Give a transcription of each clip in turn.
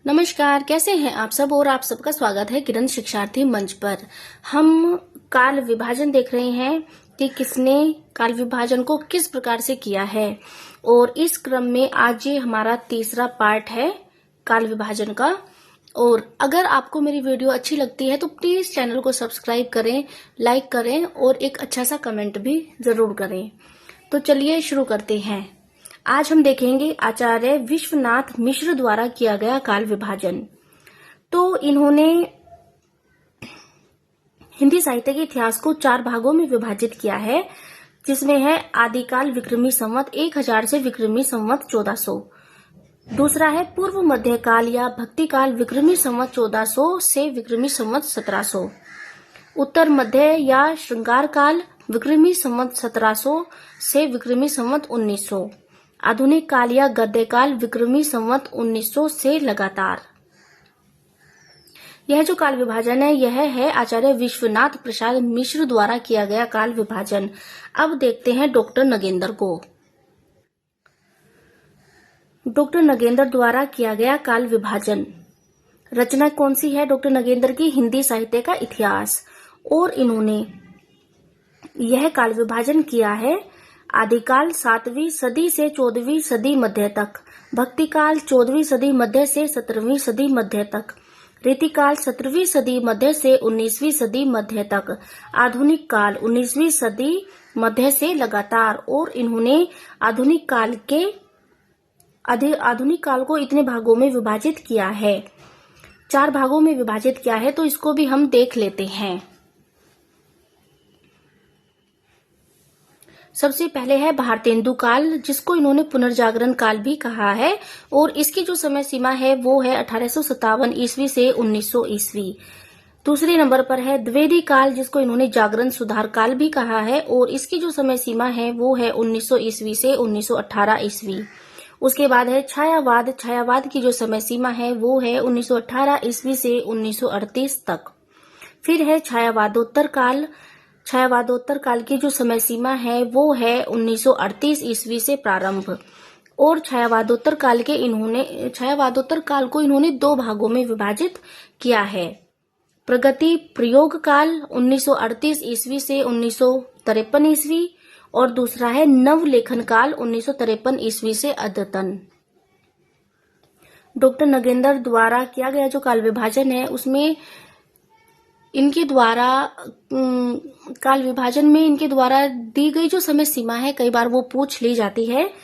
नमस्कार, कैसे हैं आप सब। और आप सबका स्वागत है किरण शिक्षार्थी मंच पर। हम काल विभाजन देख रहे हैं कि किसने काल विभाजन को किस प्रकार से किया है। और इस क्रम में आज ये हमारा तीसरा पार्ट है काल विभाजन का। और अगर आपको मेरी वीडियो अच्छी लगती है तो प्लीज चैनल को सब्सक्राइब करें, लाइक करें और एक अच्छा सा कमेंट भी जरूर करें। तो चलिए शुरू करते हैं। आज हम देखेंगे आचार्य विश्वनाथ मिश्र द्वारा किया गया काल विभाजन। तो इन्होंने हिंदी साहित्य के इतिहास को 4 भागों में विभाजित किया है, जिसमें है आदिकाल विक्रमी संवत 1000 से विक्रमी संवत 1400। दूसरा है पूर्व मध्यकाल या भक्तिकाल विक्रमी संवत 1400 से विक्रमी संवत 1700। उत्तर मध्य या श्रृंगार काल विक्रमी संवत 1700 से विक्रमी संवत 1900। आधुनिक काल या गद्य काल विक्रमी संवत 1900 से लगातार। यह जो काल विभाजन है यह है आचार्य विश्वनाथ प्रसाद मिश्र द्वारा किया गया काल विभाजन। अब देखते हैं डॉक्टर नगेंद्र को। डॉक्टर नगेंद्र द्वारा किया गया काल विभाजन। रचना कौन सी है डॉक्टर नगेंद्र की? हिंदी साहित्य का इतिहास। और इन्होंने यह काल विभाजन किया है आदिकाल 7वीं सदी से 14वीं सदी मध्य तक, भक्तिकाल 14वीं सदी मध्य से 17वीं सदी मध्य तक, रीतिकाल 17वीं सदी मध्य से 19वीं सदी मध्य तक, आधुनिक काल 19वीं सदी मध्य से लगातार। और इन्होंने आधुनिक काल को इतने भागों में विभाजित किया है, 4 भागों में विभाजित किया है। तो इसको भी हम देख लेते हैं। सबसे पहले है भारतेंदु काल, जिसको इन्होंने पुनर्जागरण काल भी कहा है। और इसकी जो समय सीमा है वो है 1857 ईस्वी से 1900 ईस्वी। दूसरे नंबर पर है द्विवेदी काल, जिसको इन्होंने जागरण सुधार काल भी कहा है। और इसकी जो समय सीमा है वो है 1900 ईस्वी से 1918 ईस्वी। उसके बाद है छायावाद। छायावाद की जो समय सीमा है वो है 1918 ईस्वी से 1938 तक। फिर है छायावादोत्तर काल। छायावादोत्तर काल की जो समय सीमा है वो है 1938 ईस्वी से प्रारंभ। और छायावादोत्तर काल को इन्होंने 2 भागों में विभाजित किया है। प्रगति प्रयोग काल 1938 ईस्वी से 1953 ईस्वी। और दूसरा है नवलेखन काल 1953 ईस्वी से अद्यतन। डॉक्टर नगेंद्र द्वारा किया गया जो काल विभाजन है उसमें इनके द्वारा काल विभाजन में इनके द्वारा दी गई जो समय सीमा है कई बार वो पूछ ली जाती है।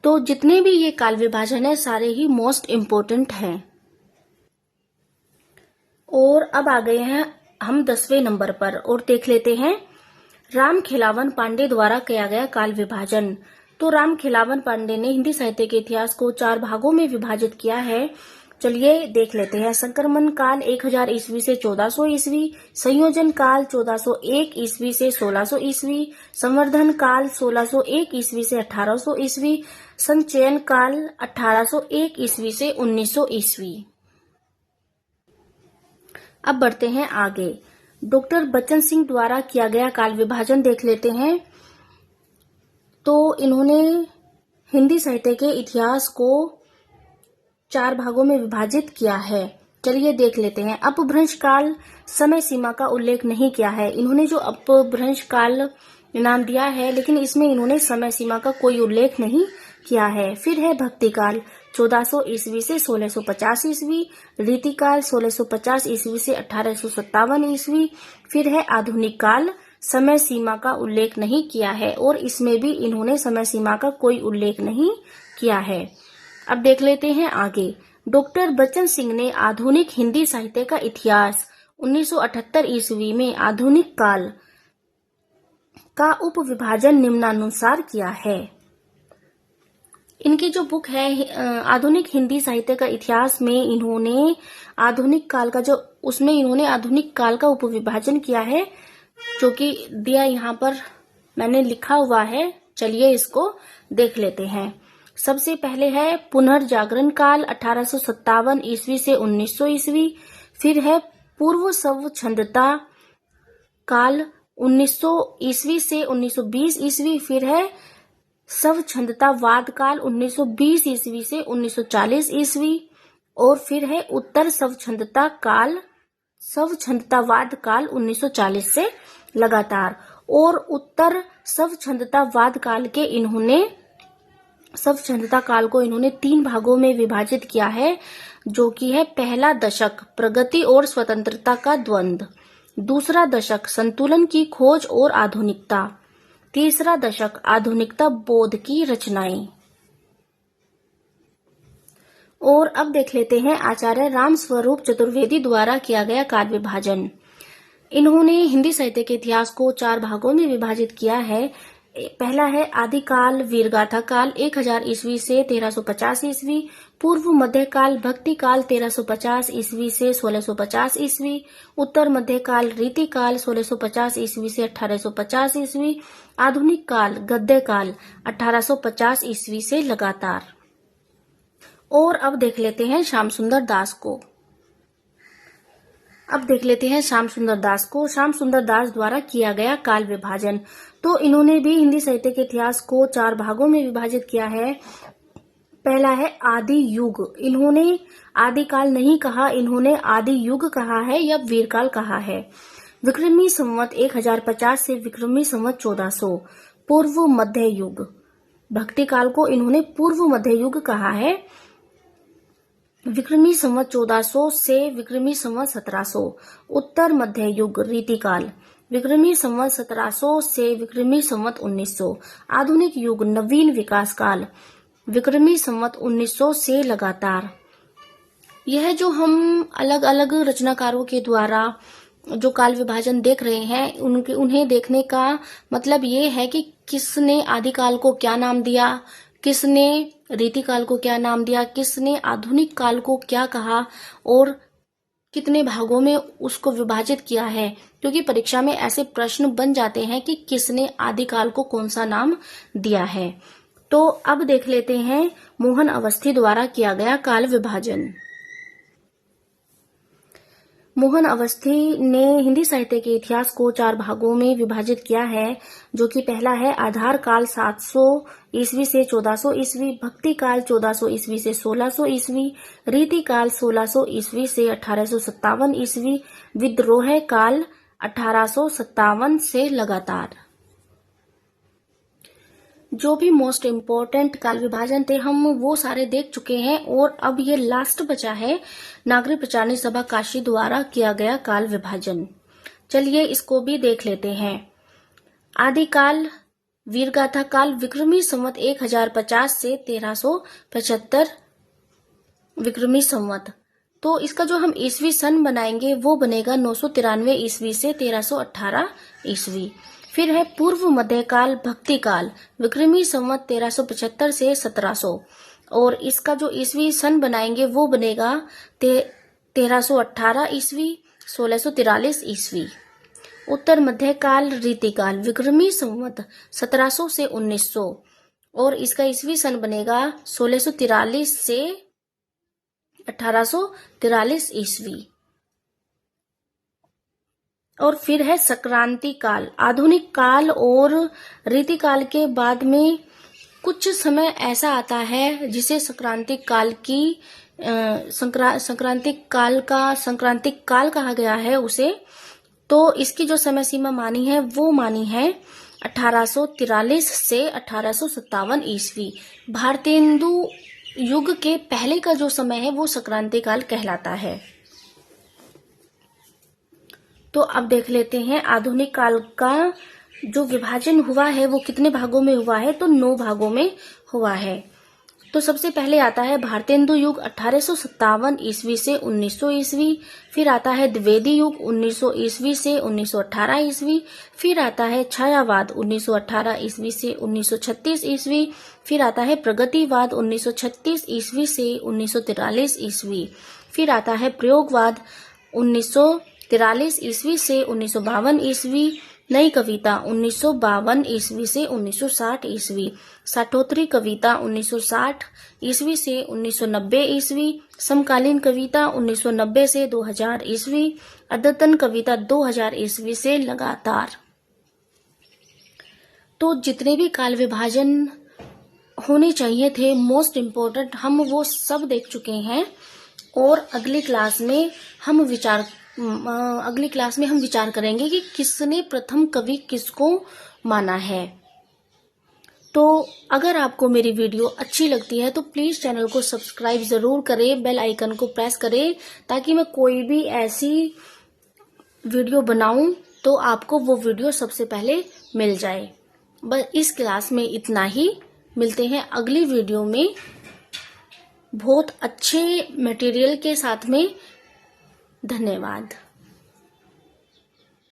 तो जितने भी ये काल विभाजन है सारे ही मोस्ट इम्पोर्टेंट हैं। और अब आ गए हैं हम 10वें नंबर पर और देख लेते हैं राम खिलावन पांडे द्वारा किया गया काल विभाजन। तो राम खिलावन पांडे ने हिंदी साहित्य के इतिहास को 4 भागों में विभाजित किया है। चलिए देख लेते हैं। संक्रमण काल 1000 ईस्वी से 1400 ईस्वी, संयोजन काल 1401 ईस्वी से 1600 ईस्वी, संवर्धन काल 1601 ईस्वी से 1800 ईस्वी, संचयन काल 1801 ईस्वी से 1900 ईस्वी। अब बढ़ते हैं आगे। डॉक्टर बच्चन सिंह द्वारा किया गया काल विभाजन देख लेते हैं। तो इन्होंने हिंदी साहित्य के इतिहास को 4 भागों में विभाजित किया है। चलिए देख लेते हैं। अपभ्रंश काल समय सीमा का उल्लेख नहीं किया है। इन्होंने जो अपभ्रंश काल नाम दिया है लेकिन इसमें इन्होंने समय सीमा का कोई उल्लेख नहीं किया है। फिर है भक्ति काल 1400 ईस्वी से 1650 ईस्वी, रीतिकाल 1650 ईस्वी से 1857 ईस्वी। फिर है आधुनिक काल, समय सीमा का उल्लेख नहीं किया है और इसमें भी इन्होंने समय सीमा का कोई उल्लेख नहीं किया है। अब देख लेते हैं आगे। डॉक्टर बच्चन सिंह ने आधुनिक हिंदी साहित्य का इतिहास 1978 ईस्वी में आधुनिक काल का उपविभाजन निम्नानुसार किया है। इनकी जो बुक है आधुनिक हिंदी साहित्य का इतिहास में इन्होंने आधुनिक काल का उपविभाजन किया है, जो कि दिया यहाँ पर मैंने लिखा हुआ है। चलिए इसको देख लेते हैं। सबसे पहले है पुनर्जागरण काल 1857 ईस्वी से 1900 ईस्वी। फिर है पूर्व स्वच्छंदता काल 1900 ईस्वी से 1920 ईस्वी। फिर है स्वच्छंदता वाद काल 1920 ईस्वी से 1940 ईस्वी। और फिर है उत्तर स्वच्छंदतावाद काल 1940 से लगातार। और उत्तर स्वच्छंदतावाद काल के स्वच्छंदता काल को इन्होंने 3 भागों में विभाजित किया है, जो कि है पहला दशक प्रगति और स्वतंत्रता का द्वंद्व, दूसरा दशक संतुलन की खोज और आधुनिकता, तीसरा दशक आधुनिकता बोध की रचनाएं। और अब देख लेते हैं आचार्य रामस्वरूप चतुर्वेदी द्वारा किया गया काल विभाजन। इन्होंने हिंदी साहित्य के इतिहास को 4 भागों में विभाजित किया है। पहला है आदिकाल वीरगाथा काल 1000 ईस्वी से 1350 ईस्वी, पूर्व मध्यकाल भक्ति काल 1350 ईस्वी से 1650 ईस्वी, उत्तर मध्यकाल रीति काल 1650 ईस्वी से 1850 ईस्वी, आधुनिक काल गद्य काल 1850 ईस्वी से लगातार। और अब देख लेते हैं श्याम सुंदर दास को। श्याम सुंदर दास द्वारा किया गया काल विभाजन। तो इन्होंने भी हिंदी साहित्य के इतिहास को 4 भागों में विभाजित किया है। पहला है आदि युग। इन्होंने आदिकाल नहीं कहा, इन्होंने आदि युग कहा है या वीरकाल कहा है। विक्रमी संवत 1050 से विक्रमी संवत 1400 पूर्व मध्य युग। भक्ति काल को इन्होंने पूर्व मध्य युग कहा है। विक्रमी संवत 1400 से विक्रमी संवत 1700 उत्तर मध्य युग रीतिकाल। विक्रमी संवत 1700 से विक्रमी संवत 1900 आधुनिक युग नवीन विकास काल। विक्रमी संवत 1900 से लगातार। यह जो हम अलग अलग रचनाकारों के द्वारा जो काल विभाजन देख रहे हैं, उन्हें देखने का मतलब ये है कि किसने आदिकाल को क्या नाम दिया, किसने रीतिकाल को क्या नाम दिया, किसने आधुनिक काल को क्या कहा और कितने भागों में उसको विभाजित किया है। क्योंकि परीक्षा में ऐसे प्रश्न बन जाते हैं कि किसने आदिकाल को कौन सा नाम दिया है। तो अब देख लेते हैं मोहन अवस्थी द्वारा किया गया काल विभाजन। मोहन अवस्थी ने हिंदी साहित्य के इतिहास को 4 भागों में विभाजित किया है, जो कि पहला है आधार काल 700 ईस्वी से 1400 ईस्वी, भक्ति काल 1400 ईस्वी से 1600 ईस्वी, रीति काल 1600 ईस्वी से 1857 ईस्वी, विद्रोह काल 1857 से लगातार। जो भी मोस्ट इम्पोर्टेंट काल विभाजन थे हम वो सारे देख चुके हैं। और अब ये लास्ट बचा है नागरिक प्रचारणी सभा काशी द्वारा किया गया काल विभाजन। चलिए इसको भी देख लेते हैं। आदिकाल वीरगाथा काल विक्रमी संवत 1050 से 1375 विक्रमी संवत। तो इसका जो हम ईस्वी सन बनाएंगे वो बनेगा 993 ईस्वी से 1318 ईस्वी। फिर है पूर्व मध्यकाल भक्ति काल विक्रमी संवत 1375 से 1700 और इसका जो ईस्वी सन बनाएंगे वो बनेगा 1318 ईस्वी 1643 ईस्वी। उत्तर मध्यकाल रीतिकाल विक्रमी संवत 1700 से 1900 और इसका ईस्वी सन बनेगा 1643 से 1843 ईस्वी। और फिर है संक्रांति काल। आधुनिक काल और रीतिकाल के बाद में कुछ समय ऐसा आता है जिसे संक्रांतिक काल कहा गया है उसे। तो इसकी जो समय सीमा मानी है वो मानी है 1843 से 1857 ईस्वी। भारतेंदु युग के पहले का जो समय है वो संक्रांति काल कहलाता है। तो अब देख लेते हैं आधुनिक काल का जो विभाजन हुआ है वो कितने भागों में हुआ है। तो 9 भागों में हुआ है। तो सबसे पहले आता है भारतेंदु युग 1857 ईस्वी से 1900 ईस्वी। फिर आता है द्विवेदी युग 1900 ईस्वी से 1918 ईस्वी। फिर आता है छायावाद 1918 ईस्वी से 1936 ईस्वी। फिर आता है प्रगतिवाद 1936 ईस्वी से 1943 ईस्वी। फिर आता है प्रयोगवाद 1943 ईस्वी से 1952 ईस्वी। नई कविता 1952 ईस्वी से 1960 ईस्वी। साठोत्तरी कविता 1960 ईस्वी से 1990 ईस्वी। समकालीन कविता 1990 से 2000 ईस्वी। अद्यतन कविता 2000 ईस्वी से लगातार। तो जितने भी काल विभाजन होने चाहिए थे मोस्ट इम्पोर्टेंट हम वो सब देख चुके हैं। और अगली क्लास में हम विचार करेंगे कि किसने प्रथम कवि किसको माना है। तो अगर आपको मेरी वीडियो अच्छी लगती है तो प्लीज चैनल को सब्सक्राइब जरूर करें, बेल आइकन को प्रेस करें, ताकि मैं कोई भी ऐसी वीडियो बनाऊं तो आपको वो वीडियो सबसे पहले मिल जाए। बस इस क्लास में इतना ही। मिलते हैं अगली वीडियो में बहुत अच्छे मटेरियल के साथ में। धन्यवाद।